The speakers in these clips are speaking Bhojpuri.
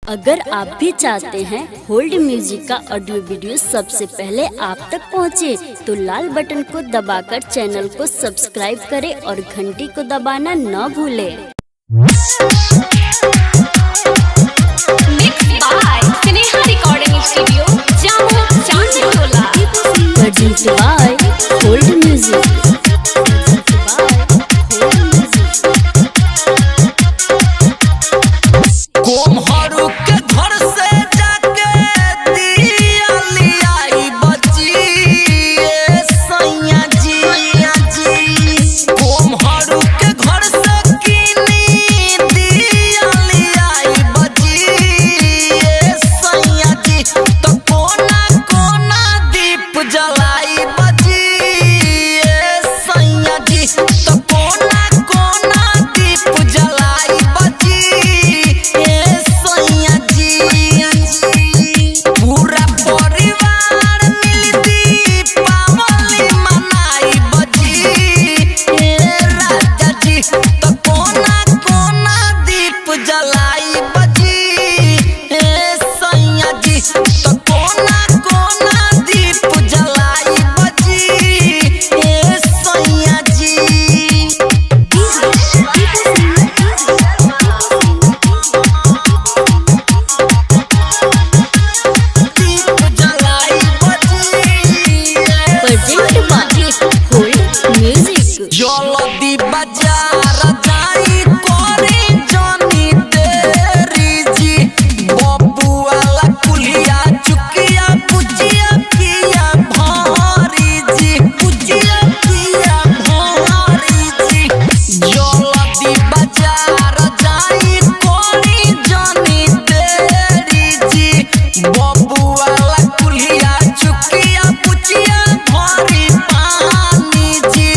अगर आप भी चाहते हैं होल्ड म्यूजिक का ऑडियो वीडियो सबसे पहले आप तक पहुंचे, तो लाल बटन को दबाकर चैनल को सब्सक्राइब करें और घंटी को दबाना न भूलें। Sneha recording studio Jamo Chandtola. Produced by hold music. जल्दी बाजार जाई करे जानी तेरी जी, बबू वाला कुलिया चुकिया पुचिया किया भारी जी, पुचिया किया भारी जी। जल्दी बाजार जाई करे जानी तेरी जी, बबू वाला कुलिया चुकिया पुचिया भारी पानी जी।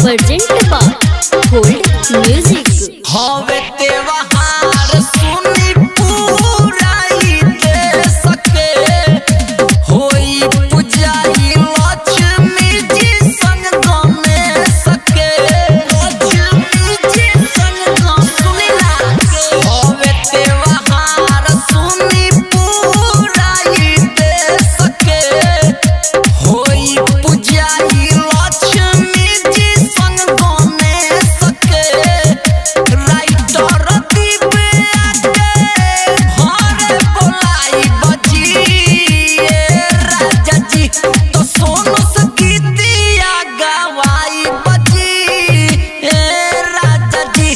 Present by hold music. हवे त्योहार सुनी पुराई दे सके, होई पूजाई लक्ष्मी जी संग गने सके, लक्ष्मी जी संग सुनी ना। हवे त्योहार सुनी पुराई दे सके, होई पूजाई लक्ष्मी जी संग गने सके। राइटर दिबे आके घरे बोलाई बजी राजा जी, तो सोनू से गीतिया गवाई बजी राजा जी।